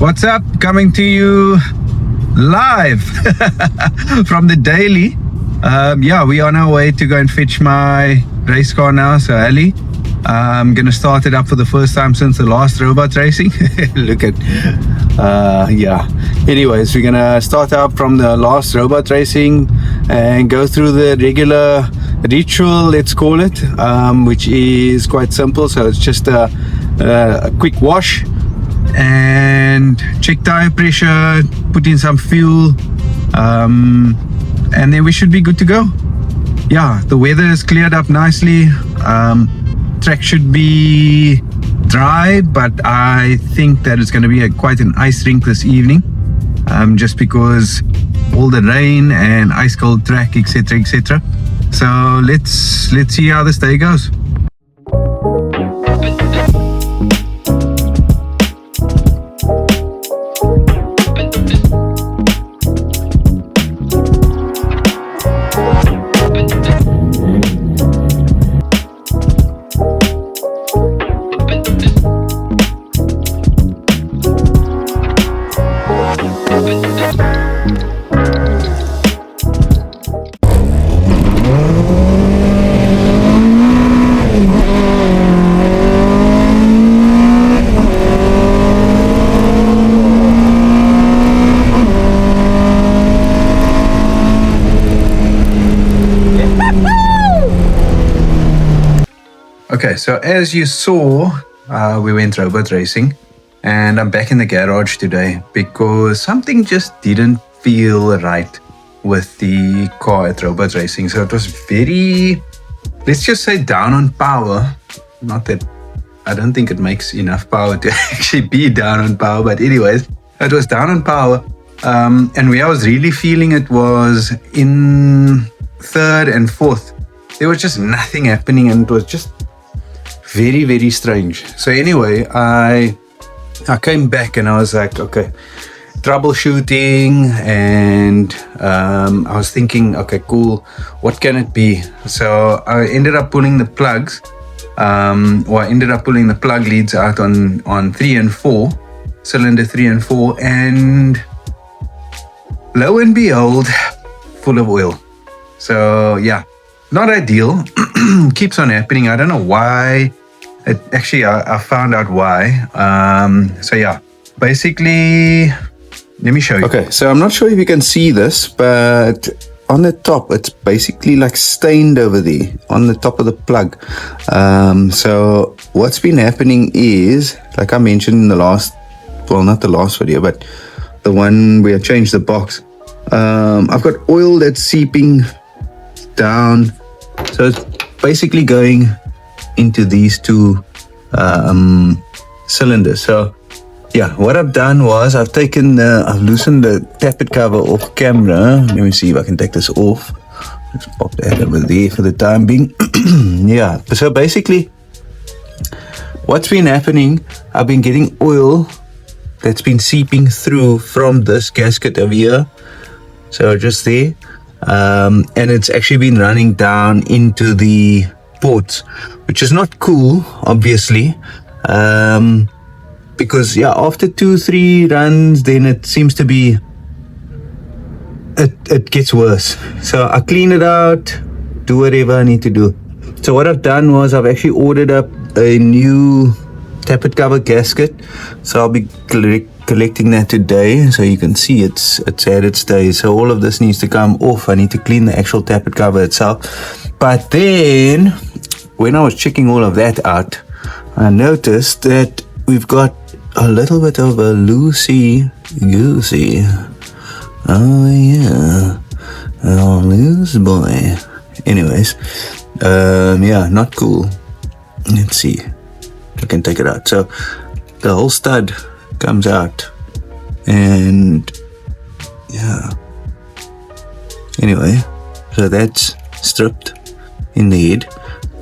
What's up? Coming to you live from the daily. Yeah, we are on our way to go and fetch my race car now. So Ali, I'm gonna start it up for the first time since the last robot racing. Look at yeah. Anyways, we're gonna start up from the last robot racing and go through the regular ritual, let's call it, which is quite simple. So it's just a quick wash and check tire pressure, put in some fuel, and then we should be good to go. Yeah, the weather is cleared up nicely. Track should be dry, but I think that it's going to be quite an ice rink this evening, just because all the rain and ice cold track, etc, etc. So let's see how this day goes. Okay, so as you saw, we went robot racing, and I'm back in the garage today because something just didn't feel right with the car at robot racing. So it was very, let's just say, down on power. Not that I don't think it makes enough power to actually be down on power, but anyways, it was down on power. And where I was really feeling it was in third and fourth. There was just nothing happening, and it was just very, very strange. So anyway, I came back and I was like, okay, troubleshooting, and I was thinking, okay, cool, what can it be? So I ended up pulling the plugs, I ended up pulling the plug leads out on 3 and 4, cylinder 3 and 4, and lo and behold, full of oil. So yeah, not ideal. Keeps on happening. I don't know why. Actually, I found out why. So yeah, basically, let me show you. Okay, so I'm not sure if you can see this, but on the top, it's basically like stained over there on the top of the plug. So what's been happening is, like I mentioned in the last, well, not the last video, but the one where I changed the box. I've got oil that's seeping down. So it's basically going into these two cylinders. So yeah, what I've done was I've loosened the tappet cover off camera. Let me see if I can take this off. Let's pop that over there for the time being. Yeah, so basically what's been happening, I've been getting oil that's been seeping through from this gasket over here, so just there, and it's actually been running down into the ports, which is not cool, obviously, because yeah, after 2-3 runs, then it seems to be, it gets worse. So I clean it out, do whatever I need to do. So what I've done was I've actually ordered up a new tappet cover gasket, so I'll be collecting that today. So you can see it's had its day. So all of this needs to come off. I need to clean the actual tappet cover itself. But then when I was checking all of that out, I noticed that we've got a little bit of a loosey-goosey. Oh yeah, oh loose boy. Anyways, yeah, not cool. Let's see, I can take it out. So the whole stud comes out, and yeah. Anyway, so that's stripped in the head.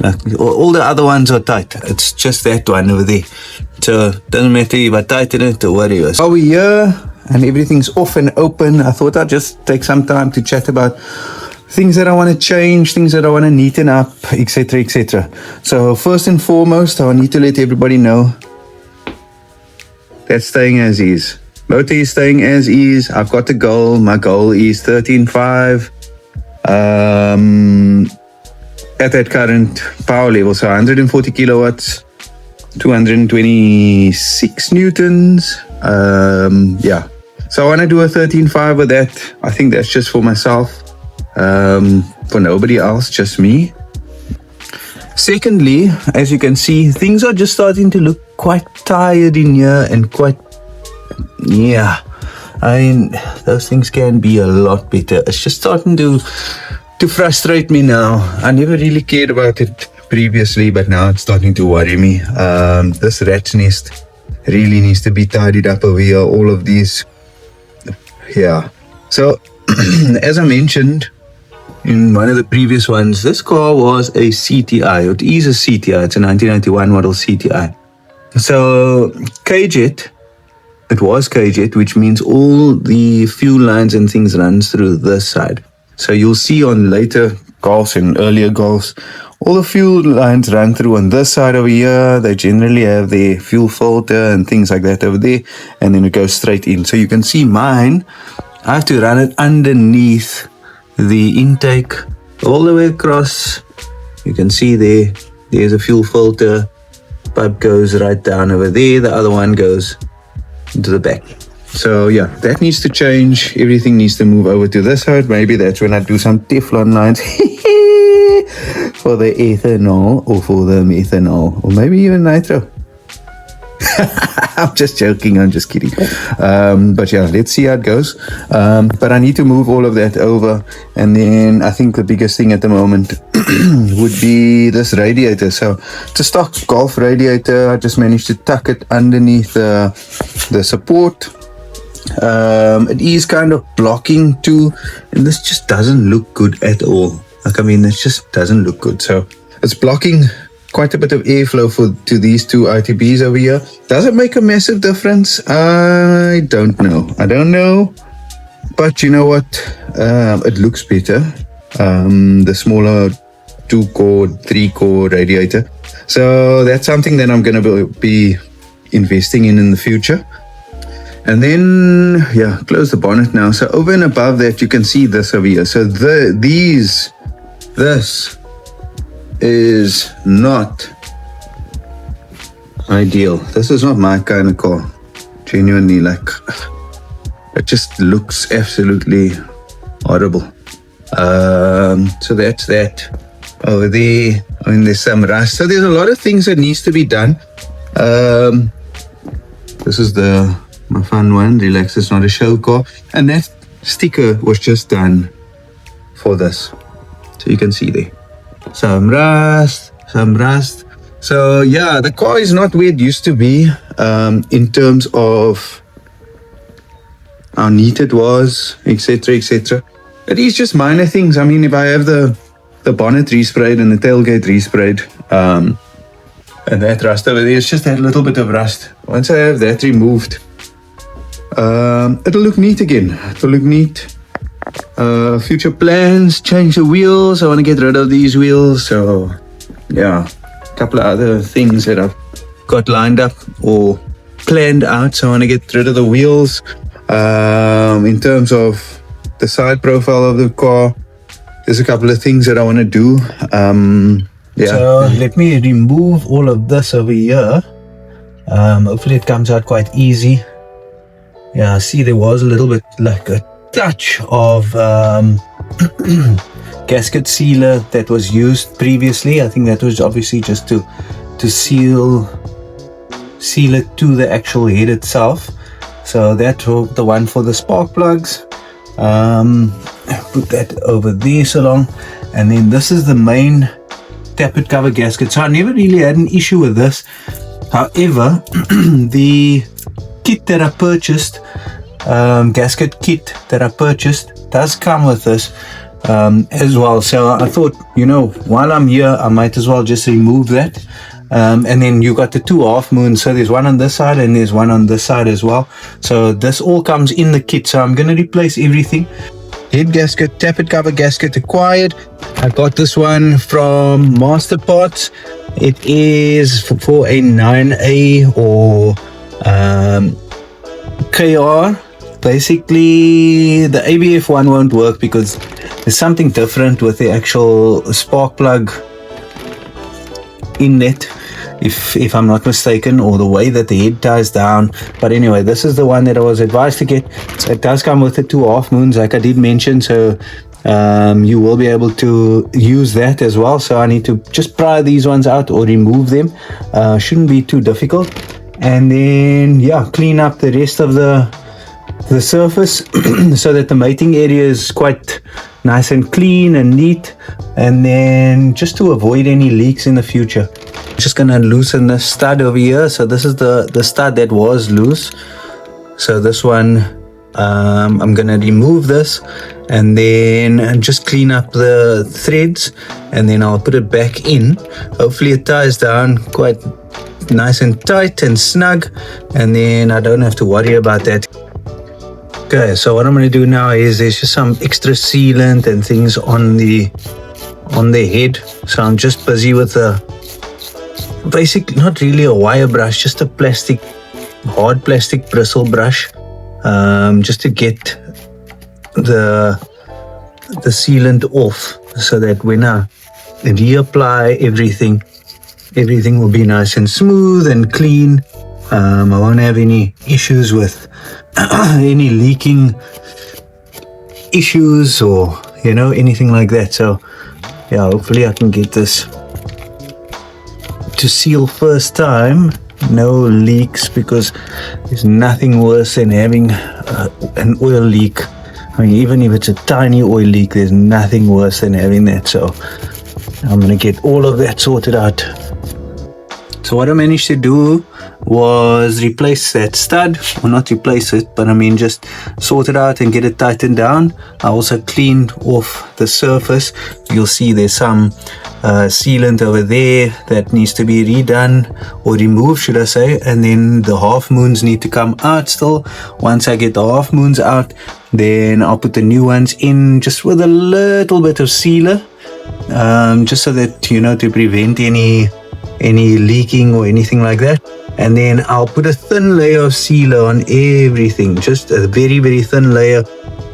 Like all the other ones are tight. It's just that one over there. So doesn't matter if I tighten it or whatever. So we're here and everything's off and open. I thought I'd just take some time to chat about things that I want to change, things that I want to neaten up, etc, etc. So first and foremost, I need to let everybody know that's staying as is. Motor is staying as is. I've got the goal. My goal is 13.5 at that current power level. So 140 kilowatts, 226 newtons. Yeah. So I want to do a 13.5 with that. I think that's just for myself, for nobody else, just me. Secondly, as you can see, things are just starting to look quite tired in here and quite, yeah, I mean, those things can be a lot better. It's just starting to frustrate me now. I never really cared about it previously, but now it's starting to worry me. This rat's nest really needs to be tidied up over here. All of these, yeah. So, as I mentioned in one of the previous ones, this car was a CTI. It is a CTI. It's a 1991 model CTI. So K-Jet, it was K-Jet, which means all the fuel lines and things runs through this side. So you'll see on later Golfs and earlier Golfs, all the fuel lines run through on this side over here. They generally have their fuel filter and things like that over there, and then it goes straight in. So you can see mine, I have to run it underneath the intake all the way across. You can see there's a fuel filter. Pipe goes right down over there. The other one goes into the back. So yeah, that needs to change. Everything needs to move over to this side. Maybe that's when I do some Teflon lines for the ethanol or for the methanol, or maybe even nitro. I'm just joking, I'm just kidding. But yeah, let's see how it goes. But I need to move all of that over. And then I think the biggest thing at the moment would be this radiator. So it's a stock Golf radiator. I just managed to tuck it underneath the support. It is kind of blocking too, and this just doesn't look good at all. Like, I mean, it just doesn't look good. So it's blocking quite a bit of airflow to these two ITBs over here. Does it make a massive difference? I don't know. But you know what? It looks better. The smaller 2-core, 3-core radiator. So that's something that I'm going to be investing in the future. And then, yeah, close the bonnet now. So over and above that, you can see this over here. So this is not ideal. This is not my kind of car. Genuinely, like, it just looks absolutely horrible. So that's that. Over there, I mean, there's some rust. So there's a lot of things that needs to be done. This is my fun one, Relax, it's not a show car. And that sticker was just done for this. So you can see there. Some rust. So yeah, the car is not where it used to be, in terms of how neat it was, etc. It is just minor things. I mean, if I have the bonnet resprayed and the tailgate resprayed, and that rust over there, it's just that little bit of rust. Once I have that removed, it'll look neat again. It'll look neat. Future plans, change the wheels. I want to get rid of these wheels. So yeah, a couple of other things that I've got lined up or planned out. So I want to get rid of the wheels. In terms of the side profile of the car, there's a couple of things that I want to do. Yeah. So let me remove all of this over here. Hopefully it comes out quite easy. Yeah, see, there was a little bit like a touch of gasket sealer that was used previously. I think that was obviously just to seal it to the actual head itself. So that's the one for the spark plugs. Put that over there so long. And then this is the main tappet cover gasket. So I never really had an issue with this. However, the kit that I purchased, gasket kit that I purchased, does come with this as well. So I thought, while I'm here, I might as well just remove that. And then you got the two half moons. So there's one on this side and there's one on this side as well. So this all comes in the kit. So I'm going to replace everything. Head gasket, tappet cover gasket acquired. I got this one from Master Parts. It is for a 9A or KR. Basically, the ABF one won't work because there's something different with the actual spark plug inlet, if I'm not mistaken, or the way that the head ties down. But anyway, this is the one that I was advised to get. So it does come with the 2 half moons, like I did mention. So you will be able to use that as well. So I need to just pry these ones out or remove them. Shouldn't be too difficult. And then clean up the rest of the surface so that the mating area is quite nice and clean and neat. And then just to avoid any leaks in the future, I'm just gonna loosen the stud over here. So this is the stud that was loose. So this one, I'm gonna remove this and then just clean up the threads, and then I'll put it back in. Hopefully it ties down quite nice and tight and snug, and then I don't have to worry about that. Okay, so what I'm going to do now is there's just some extra sealant and things on the head. So I'm just busy with basically not really a wire brush, just a hard plastic bristle brush, just to get the sealant off, so that when I reapply everything will be nice and smooth and clean. I won't have any issues with any leaking issues or anything like that. So hopefully I can get this to seal first time, no leaks, because there's nothing worse than having an oil leak. I mean, even if it's a tiny oil leak, there's nothing worse than having that. So I'm gonna get all of that sorted out. So what I managed to do was replace that stud, or not replace it, but I mean just sort it out and get it tightened down. I also cleaned off the surface. You'll see there's some sealant over there that needs to be redone, or removed should I say, and then the half moons need to come out still. Once I get the half moons out, then I'll put the new ones in, just with a little bit of sealer, just so that to prevent any leaking or anything like that. And then I'll put a thin layer of sealer on everything, just a very, very thin layer,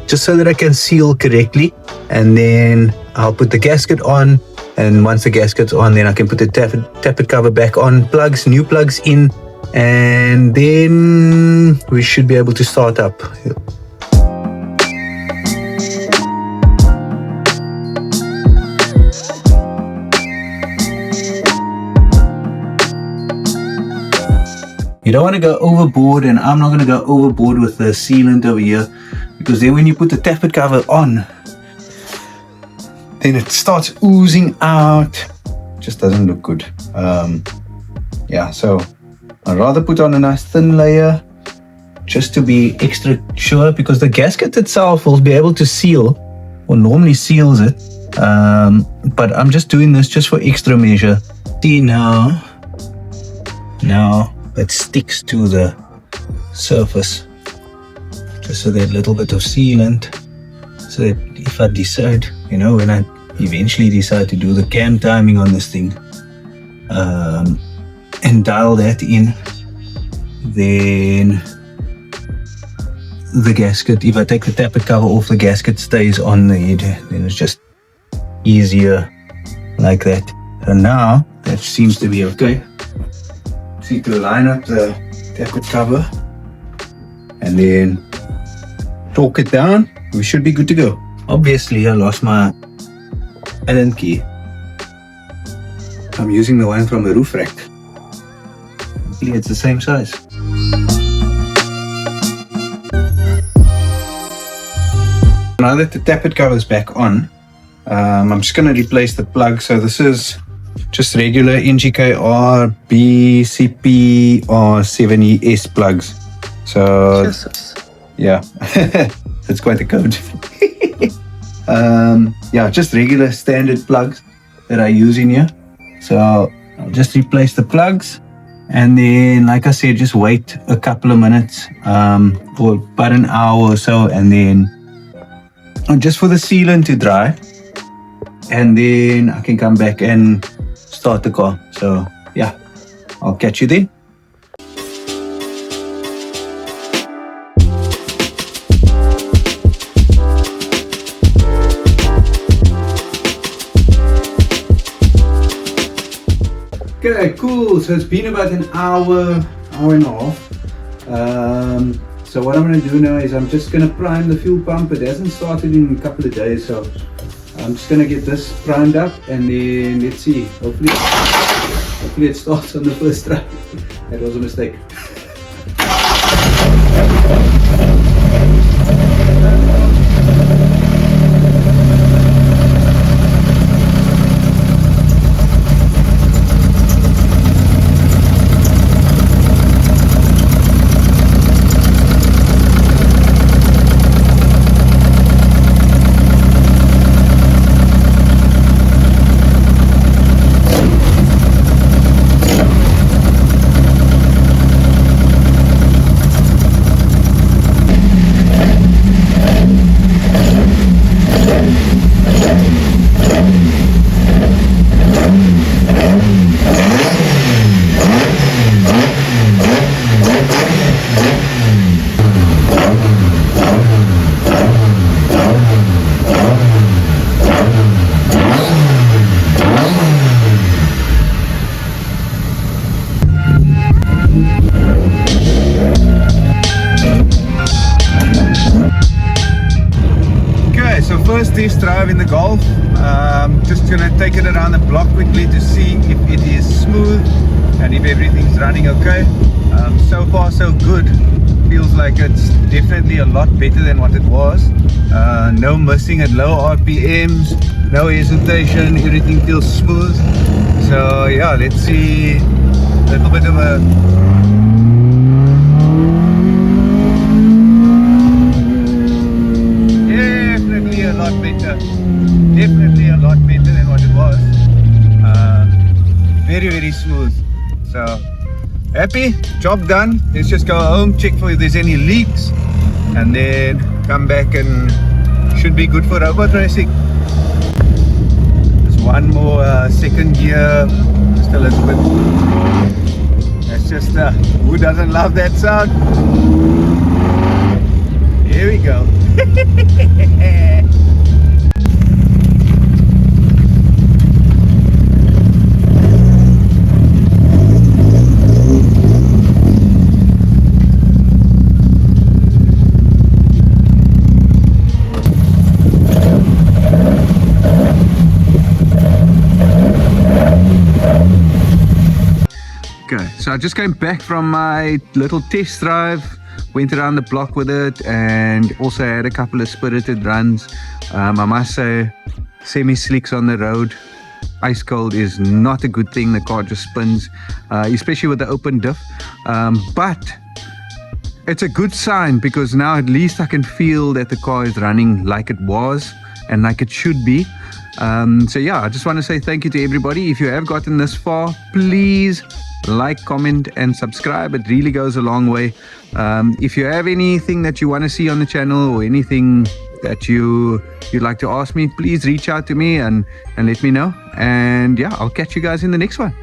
just so that I can seal correctly. And then I'll put the gasket on, and once the gasket's on, then I can put the tappet cover back on, new plugs in, and then we should be able to start up. You don't want to go overboard, and I'm not going to go overboard with the sealant over here, because then when you put the tappet cover on, then it starts oozing out. Just doesn't look good. So I'd rather put on a nice thin layer just to be extra sure, because the gasket itself will be able to seal, or normally seals it, but I'm just doing this just for extra measure. See now it sticks to the surface, just so that little bit of sealant, so that if I decide, when I eventually decide to do the cam timing on this thing, and dial that in, then the gasket, if I take the tappet cover off, the gasket stays on the head, then it's just easier like that. So now that seems to be okay. Need to line up the tappet cover and then torque it down. We should be good to go. Obviously I lost my Allen key. I'm using the one from the roof rack. Hopefully it's the same size. Now that the tappet cover is back on, I'm just going to replace the plug. So this is just regular NGKR BCP R7ES plugs. So yeah, that's quite the code. Just regular standard plugs that I use in here. So I'll just replace the plugs, and then, like I said, just wait a couple of minutes, or about an hour or so, and then just for the sealant to dry, and then I can come back and start the car. So yeah, I'll catch you then. Okay, cool. So it's been about an hour and a half. So what I'm going to do now is I'm just going to prime the fuel pump. It hasn't started in a couple of days, so I'm just going to get this primed up and then let's see. Hopefully it starts on the first try. That was a mistake. First test drive in the Golf. Just gonna take it around the block quickly to see if it is smooth and if everything's running okay. So far so good. Feels like it's definitely a lot better than what it was. No missing at low RPMs, no hesitation, everything feels smooth. So yeah, let's see a little bit of a definitely a lot better than what it was. Very smooth. So happy, job done. Let's just go home, check for if there's any leaks, and then come back and should be good for robot racing. There's one more second gear, just a little bit. That's just who doesn't love that sound? Here we go. Okay, so I just came back from my little test drive, went around the block with it, and also had a couple of spirited runs. I must say, semi-slicks on the road, ice cold is not a good thing. The car just spins, especially with the open diff. But it's a good sign because now at least I can feel that the car is running like it was and like it should be. So yeah, I just want to say thank you to everybody. If you have gotten this far, please like, comment and subscribe. It really goes a long way. If you have anything that you want to see on the channel or anything that you'd like to ask me, please reach out to me and let me know. And yeah, I'll catch you guys in the next one.